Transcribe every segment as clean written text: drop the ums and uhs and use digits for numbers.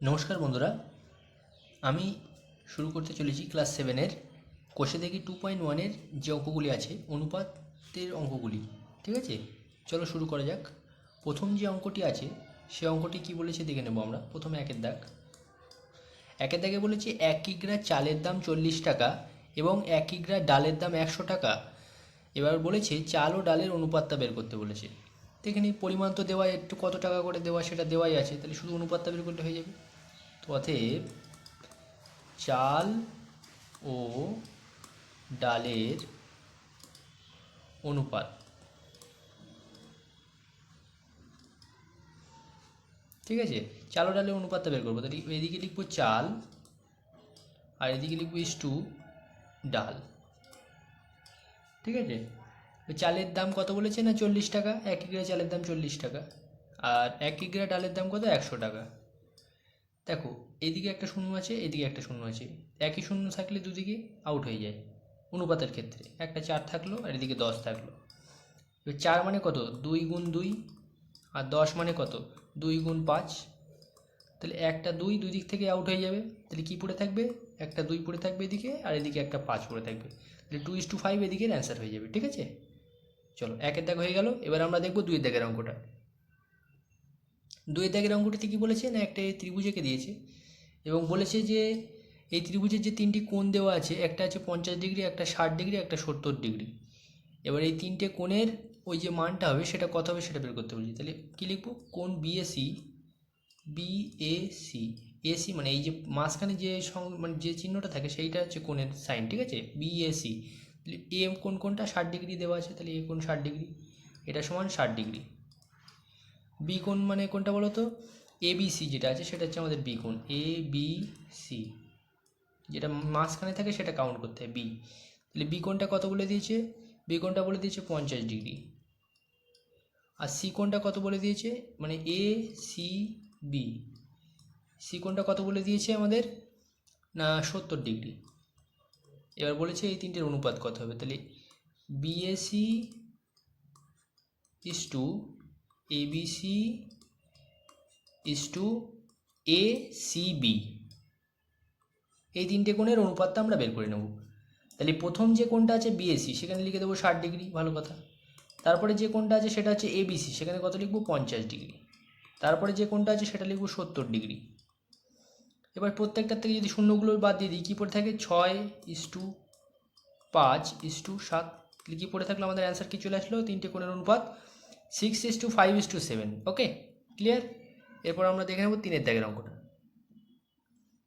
নমস্কার বন্ধুরা, আমি শুরু করতে চলেছি ক্লাস 7-এর কোষে দেখি 2.1-এর যে অঙ্কগুলি আছে অনুপাতের অঙ্কগুলি। ঠিক আছে, চলো শুরু করা যাক। প্রথম যে অঙ্কটি আছে সে অঙ্কটি কি বলেছে দেখে নেব আমরা। প্রথমে একের দাগে বলেছে 1 কিগ্রা চালের দাম 40 টাকা এবং 1 কিগ্রা ডালের দাম 100 টাকা। এবার বলেছে চাল ও ডালের অনুপাতটা বের করতে বলেছে। দেখে নিই, পরিমাণ তো দেওয়া, একটু কত টাকা করে দেওয়া সেটা দেওয়াই আছে, তাহলে শুধু অনুপাতটা বের করলে হয়ে যাবে। তো অতএব চাল ও ডালের অনুপাত, ঠিক আছে, চাল ও ডালের অনুপাতটা বের করবো। তাহলে এদিকে লিখবো চাল আর এদিকে লিখবো ইস্টু ডাল। ঠিক আছে, চালের দাম কত বলেছে না 40 টাকা, 1 কিগ্রা চালের দাম 40 টাকা, আর 1 কিগ্রা ডালের দাম কত 100 টাকা। দেখো এদিকে একটা শূন্য আছে, এদিকে একটা শূন্য আছে, একই শূন্য থাকলে দুদিকে আউট হয়ে যায় অনুপাতের ক্ষেত্রে। একটা 4 থাকলো আর এদিকে 10 থাকলো। এবার 4 মানে কত, 2 গুণ 2, আর 10 মানে কত 2 গুণ 5। তাহলে একটা 2 দুই দিক থেকে আউট হয়ে যাবে, তাহলে কি পড়ে থাকবে, একটা 2 পড়ে থাকবে এদিকে আর এদিকে একটা 5 পড়ে থাকবে, তাহলে 2:5 এদিকের অ্যান্সার হয়ে যাবে। ঠিক আছে, চলো একের দাগ হয়ে গেল। এবার আমরা দেখবো দুইয়ের দাগের অঙ্কটা। দুইয়ের দাগের অঙ্কটিতে কী বলেছে না, একটা ত্রিভুজ এঁকে দিয়েছে এবং বলেছে যে এই ত্রিভুজের যে তিনটি কোণ দেওয়া আছে, একটা আছে 50 ডিগ্রি, একটা 60 ডিগ্রি, একটা 70 ডিগ্রি। এবার এই তিনটে কোণের ওই যে মানটা হবে সেটা কত হবে সেটা বের করতে বলছি। তাহলে কী লিখবো, কোণ বিএসি, বিএসি, এসি মানে এই যে মাঝখানে যে মানে যে চিহ্নটা থাকে সেইটা হচ্ছে কোণের সাইন। ঠিক আছে, বিএসি। তাহলে এ কোণটা 60 ডিগ্রি দেওয়া আছে, তাহলে এ কোণ 60 ডিগ্রি, এটা সমান 60 ডিগ্রি। বি কোণ মানে কোনটা বলো তো, এবিসি যেটা আছে সেটা হচ্ছে আমাদের বি কোণ, এ বি সি, যেটা মাঝখানে থাকে সেটা কাউন্ট করতে হয় বি। তাহলে বি কোণটা কত বলে দিয়েছে, বি কোণটা বলে দিয়েছে 50 ডিগ্রি। আর সি কোণটা কত বলে দিয়েছে, মানে এ সি বি, সি কোণটা কত বলে দিয়েছে আমাদের না 70 ডিগ্রি। এবার বলেছে এই তিনটের অনুপাত কত হবে, তাহলে BAC is to ABC is to A C B, এই তিনটে কোণের অনুপাতটা আমরা বের করে নেব। তাহলে প্রথম যে কোণটা আছে বিএসি সেখানে লিখে দেবো 60 ডিগ্রি, ভালো কথা। তারপরে যে কোণটা আছে সেটা হচ্ছে এবিসি, সেখানে কত লিখবো 50 ডিগ্রি। তারপরে যে কোণটা আছে সেটা লিখবো 70 ডিগ্রি। এবার প্রত্যেকটার থেকে যদি শূন্যগুলো বাদ দিয়ে দিই কী পড়ে থাকে, 6:5:7, তাহলে কী পড়ে থাকলো আমাদের অ্যান্সার কী চলে আসলো, তিনটে কোণের অনুপাত 6:5:7। ওকে, ক্লিয়ার। এরপর আমরা দেখে নেব তিনের দাগের অঙ্কটা।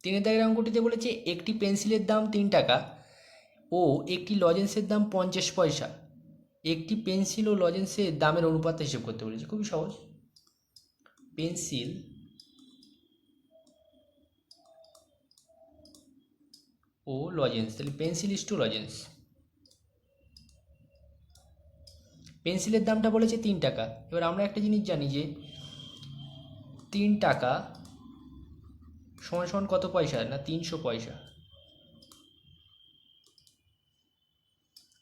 তিনের দাগের অঙ্কটিতে বলেছে একটি পেন্সিলের দাম 3 টাকা ও একটি লজেন্সের দাম 50 পয়সা। একটি পেন্সিল ও লজেন্সের দামের অনুপাত হিসেব করতে বলেছে। খুবই সহজ, পেন্সিল ও লজেন্স, তাহলে পেন্সিল ইস টু লজেন্স। পেন্সিলের দামটা বলেছে 3 টাকা। এবার আমরা একটা জিনিস জানি যে 3 টাকা সমান সমান কত পয়সা না 300 পয়সা।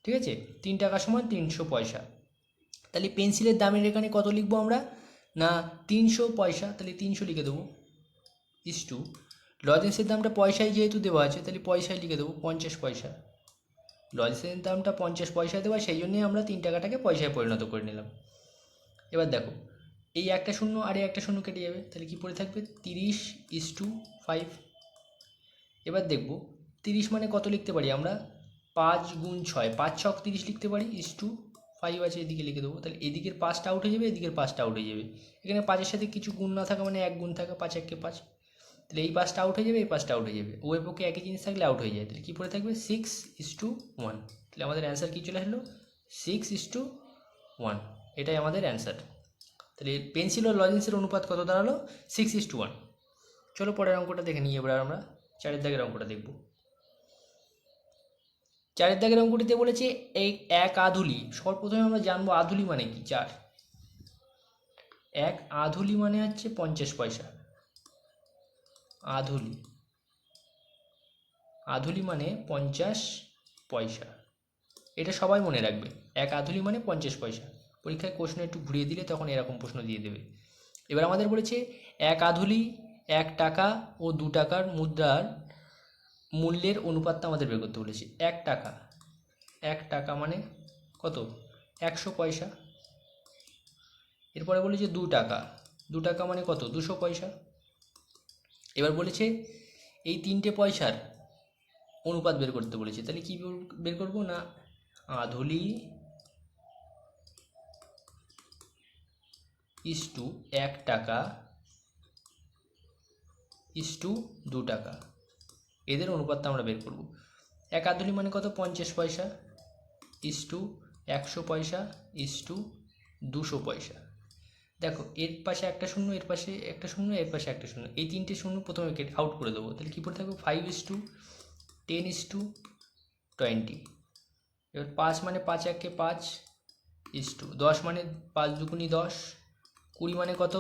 ঠিক আছে, 3 টাকা সমান 300 পয়সা। তাহলে পেন্সিলের দামের এখানে কত লিখবো আমরা না 300 পয়সা, তাহলে 300 লিখে দেবো ইস টু লজেন্সের দামটা পয়সায় যেহেতু দেওয়া আছে তাহলে পয়সায় লিখে দেবো 50 পয়সা। লজেন্সের দামটা 50 পয়সায় দেওয়া, সেই জন্যই আমরা 3 টাকাটাকে পয়সায় পরিণত করে নিলাম। এবার দেখো এই একটা শূন্য আর এই একটা শূন্য কেটে যাবে, তাহলে কি পড়ে থাকবে 30:5। এবার দেখব 30 মানে কত লিখতে পারি আমরা, 5 গুণ 6, 5 ছক 30 লিখতে পারি, ইস টু 5 আছে এদিকে লিখে দেবো। তাহলে এদিকের 5টা আউট হয়ে যাবে, এদিকের 5টা আউট হয়ে যাবে। এখানে 5-এর সাথে কিছু গুণ না থাকা মানে 1 গুণ থাকা, 5 1 5, তাহলে এই 5টা আউট হয়ে যাবে, এই 5টা আউট হয়ে যাবে। উভয় পক্ষে একই জিনিস থাকলে আউট হয়ে যায়, তাহলে কী পড়ে থাকবে 6:1। তাহলে আমাদের অ্যান্সার কী চলে আসলো 6:1, এটাই আমাদের অ্যান্সার। তাহলে পেন্সিল ও লজেন্সের অনুপাত কত দাঁড়ালো 6:1। চলো পরের অঙ্কটা দেখে নিই। এবার আমরা 4-এর দাগের অঙ্কটা দেখব। 4-এর দাগের অঙ্কটিতে বলেছে এই এক আধুলি, সর্বপ্রথমে আমরা জানবো আধুলি মানে কি। 4 এক আধুলি মানে হচ্ছে 50 পয়সা। আধুলি, আধুলি মানে 50 পয়সা, এটা সবাই মনে রাখবে। এক আধুলি মানে 50 পয়সা। পরীক্ষায় প্রশ্ন একটু ঘুরিয়ে দিলে তখন এরকম প্রশ্ন দিয়ে দেবে। এবার আমাদের বলেছে এক আধুলি 1 টাকা ও 2 টাকার মুদ্রার মূল্যের অনুপাতটা আমাদের বের করতে বলেছে। 1 টাকা মানে কত? 100 পয়সা। এরপরে বলেছে 2 টাকা মানে কত? 200 পয়সা। এবার বলেছে এই 3টে পয়সার অনুপাত বের করতে বলেছে। তাহলে কি বের করব না, আধুলি ইস্টু 1 টাকা ইস্টু 2 টাকা, এদের অনুপাতটা আমরা বের করব। 1 আধুলি মানে কত? 50 পয়সা ইস্টু 100 পয়সা ইস্টু 200 পয়সা। দেখো এর পাশে একটা শূন্য, এর পাশে একটা শূন্য, এর পাশে একটা শূন্য, এই 3টে শূন্য প্রথমে আউট করে দেবো। তাহলে কী পড়ে থাকবে? 5:10:20। এবার 5 মানে 5 1 5 ইস্টু 10 মানে 5 দুগুণি 10, 20 মানে কত?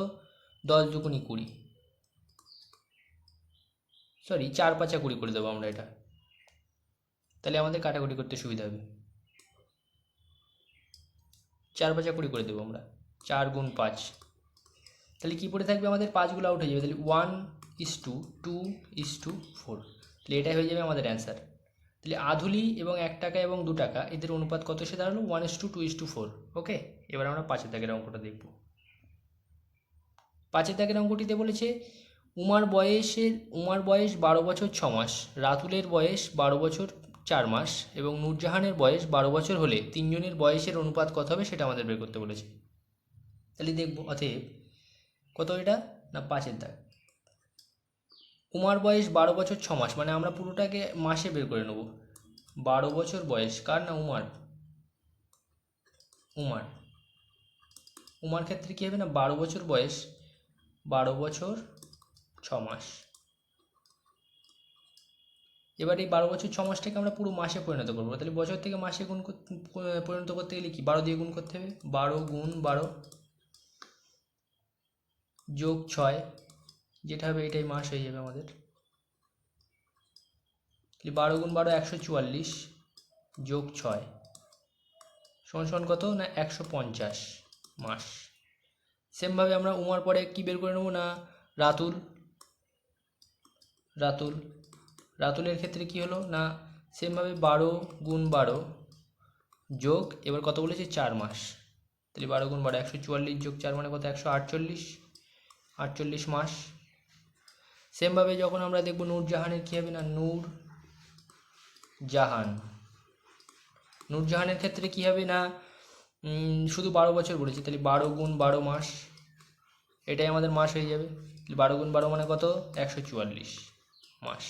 10 দুগুণি 20, সরি 4 5 20 করে দেবো আমরা এটা, তাহলে আমাদের কাটাকুটি করতে সুবিধা হবে। 4 5 20 করে দেবো আমরা, 4 গুণ 5। তাহলে কী পড়ে থাকবে? আমাদের 5গুলো আউট হয়ে যাবে। তাহলে 1:2:4, তাহলে এটাই হয়ে যাবে আমাদের অ্যান্সার। তাহলে আধুলি এবং 1 টাকা এবং 2 টাকা এদের অনুপাত কত সে দাঁড়ালো? 1:2:4। ওকে, এবার আমরা 5 দাগের অঙ্কটা দেখব। 5 দাগের অঙ্কটিতে বলেছে উমার বয়স 12 বছর 6 মাস, রাতুলের বয়স 12 বছর 4 মাস এবং নূরজাহানের বয়স 12 বছর হলে তিনজনের বয়সের অনুপাত কত হবে সেটা আমাদের বের করতে বলেছে। তাহলে দেখব, অতএব কত এটা না 5 দাগ। উমার বয়স 12 বছর 6 মাস, মানে আমরা পুরোটাকে মাসে বের করে নেব। 12 বছর বয়স কার? না উমার। উমার ক্ষেত্রে কী হবে না 12 বছর বয়স, 12 বছর 6 মাস। এবার এই 12 বছর 6 মাসটাকে আমরা পুরো মাসে পরিণত করবো। তাহলে বছর থেকে মাসে পরিণত করতে গেলে কি 12 দিয়ে গুণ করতে হবে। 12 গুণ 12 যোগ 6, যেটা হবে এটাই মাস হয়ে যাবে আমাদের। 12 গুণ 12 144 যোগ 6 সমান কত না 150 মাস। সেমভাবে আমরা উমার পরে কি বের করে নেব না রাতুলের ক্ষেত্রে কি হলো না সেমভাবে 12 গুণ 12 যোগ, এবার কত বলেছে 4 মাস। তাহলে 12 গুণ 12 144 যোগ 4 মানে কত? 148 মাস। সেমভাবে যখন আমরা দেখব নূরজাহানের কী হবে না নূরজাহানের ক্ষেত্রে কী হবে না শুধু 12 বছর বলেছি, তাহলে 12 গুণ 12 মাস, এটাই আমাদের মাস হয়ে যাবে। 12 গুণ 12 মানে কত? 144 মাস।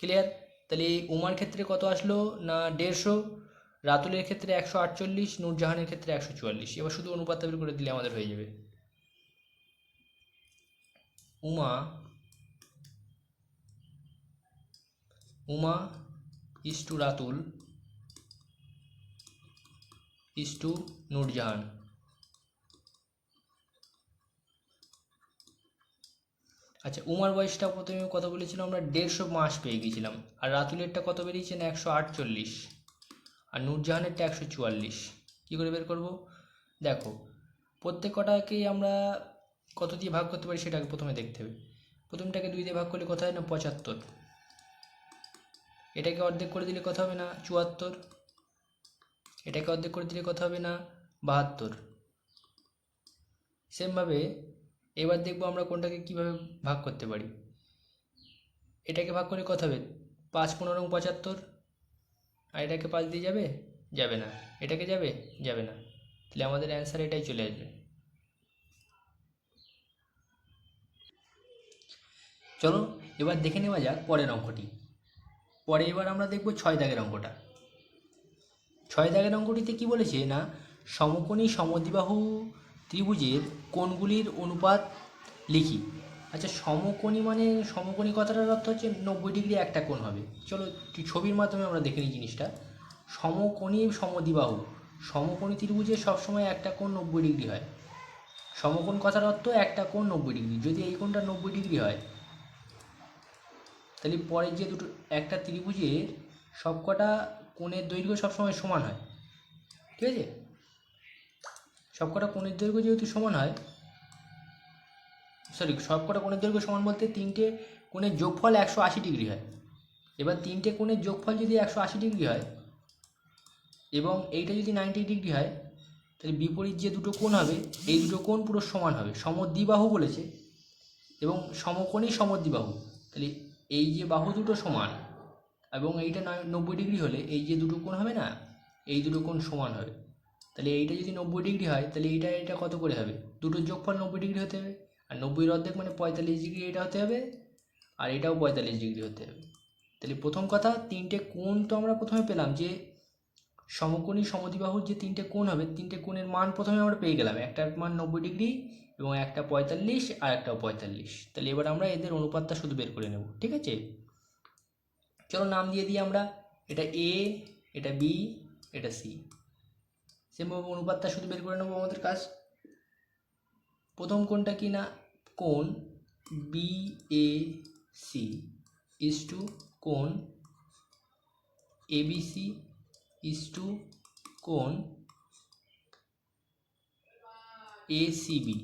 ক্লিয়ার? তাহলে উমার ক্ষেত্রে কত আসলো না 150, রাতুলের ক্ষেত্রে 148, নূরজাহানের ক্ষেত্রে 144। এবার শুধু অনুপাত বের করে দিলে আমাদের হয়ে যাবে। Uma is to Ratul is to Nurjahan. আচ্ছা, উমার বয়সটা প্রথমে কত বলেছিলাম আমরা? 150 মাস পেয়ে গিয়েছিলাম। আর রাতুলেরটা কত বেরিয়েছে না 148, আর নূরজাহানেরটা 144। কী করে বের করব? দেখো প্রত্যেক কটাকেই আমরা কত দিয়ে ভাগ করতে পারি সেটাকে প্রথমে দেখতে হবে। প্রথমটাকে 2 দিয়ে ভাগ করলে কত হয় না 75, এটাকে অর্ধেক করে দিলে কত হবে না 74, এটাকে অর্ধেক করে দিলে কত হবে না 72। সেমভাবে এবার দেখবো আমরা কোনটাকে কিভাবে ভাগ করতে পারি। এটাকে ভাগ করে কত হবে 5 15 75, আর এটাকে 5 দিয়ে যাবে না, এটাকে যাবে না, তাহলে আমাদের অ্যান্সার এটাই চলে আসবে। চলো এবার দেখে নেওয়া যাক পরের অঙ্কটি। এবার আমরা দেখব 6 দাগের অঙ্কটা। 6 দাগের অঙ্কটিতে কি বলেছে না সমকোণী সমদ্বিবাহু ত্রিভুজের কোণগুলির অনুপাত লিখি। আচ্ছা, সমকোণী কথাটার অর্থ হচ্ছে 90 ডিগ্রি একটা কোণ হবে। চলো ছবির মাধ্যমে আমরা দেখে নিই জিনিসটা। সমকোণী সমকোণী ত্রিভুজের সবসময় একটা কোণ 90 ডিগ্রি হয়। সমকোণ কথার অর্থ একটা কোণ 90 ডিগ্রি। যদি এই কোণটা 90 ডিগ্রি হয় তাহলে পরের যে দুটো একটা ত্রিভুজের সবকটা কোণের দৈর্ঘ্য সবসময় সমান হয়। ঠিক আছে, সবকটা কোণের দৈর্ঘ্য যেহেতু সমান হয় সরি সবকটা কোণের দৈর্ঘ্য সমান বলতে তিনটে কোণের যোগফল 180 ডিগ্রি হয়। এবার তিনটে কোণের যোগফল যদি 180 ডিগ্রি হয় এবং এইটা যদি 90 ডিগ্রি হয়, তাহলে বিপরীত যে দুটো কোণ হবে এই দুটো কোণ পুরো সমান হবে, সমদ্বিবাহু বলেছে এবং সমকোণী সমদ্বিবাহু। তাহলে এই যে বাহু দুটো সমান এবং এইটা 90 ডিগ্রি হলে এই যে দুটো কোণ হবে না, এই দুটো কোণ সমান হবে। তাহলে এইটা যদি 90 ডিগ্রি হয় তাহলে এটা কত করে হবে, দুটোর যোগফল 90 ডিগ্রি হতে হবে, আর 90 অর্ধেক মানে 45 ডিগ্রি এটা হতে হবে, আর এটাও 45 ডিগ্রি হতে হবে। তাহলে প্রথম কথা তিনটে কোণ তো আমরা প্রথমে পেলাম যে সমকোণী সমদ্বিবাহুর যে তিনটে কোণ হবে, তিনটে কোণের মান প্রথমে আমরা পেয়ে গেলাম, একটার মান 90 ডিগ্রি এবং একটা 45 আর একটাও 45। তাহলে এবার আমরা এদের অনুপাতটা শুধু বের করে নেব, ঠিক আছে। চলো নাম দিয়ে দিই আমরা, এটা এ, এটা বি, এটা সি। সেভাবে অনুপাতটা শুধু বের করে নেবো। আমাদের কাজ প্রথম কোণটা কি না, কোণ B A C is to কোণ A B C is to কোণ এ সি বি,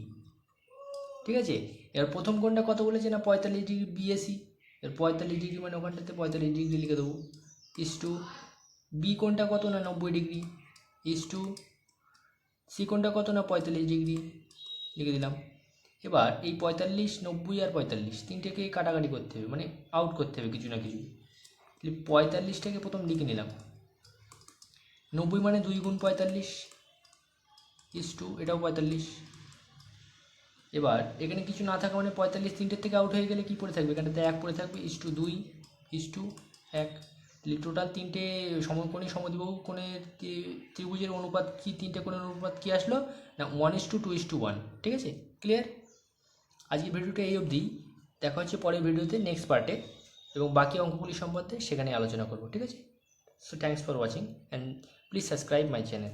ঠিক আছে। এবার প্রথম কোণটা কত বলেছে না 45 ডিগ্রি বিএসি, এর 45 ডিগ্রি মানে ওখানটাতে 45 ডিগ্রি লিখে দেবো, ইজ টু বি কোণটা কত না 90 ডিগ্রি, ইজ টু সি কোণটা কত না 45 ডিগ্রি লিখে দিলাম। এবার এই 45, 90 আর 45 তিনটেকে কাটাকাটি করতে হবে, মানে আউট করতে হবে কিছু না কিছু। তাহলে 45টাকে প্রথম লিখে নিলাম, 90 মানে 2 গুণ 45 ইজ টু এটাও 45। এবার এখানে কিছু না থাকা মানে 45 তিনটের থেকে আউট হয়ে গেলে কী পড়ে থাকবে, এখানটাতে 1 পড়ে থাকবে, ইজ টু 2 ইজ টু 1। তাহলে টোটাল তিনটে সমকোণী সমদ্বিবাহু কোণের ত্রিভুজের অনুপাত কি, তিনটে কোণের অনুপাত কি আসলো না 1:2:1, ঠিক আছে। ক্লিয়ার? আজকের ভিডিওটা এই অবধি, দেখা হচ্ছে পরের ভিডিওতে নেক্সট পার্টে, এবং বাকি অঙ্কগুলি সম্বন্ধে সেখানে আলোচনা করব, ঠিক আছে। So thanks for watching and please subscribe my channel.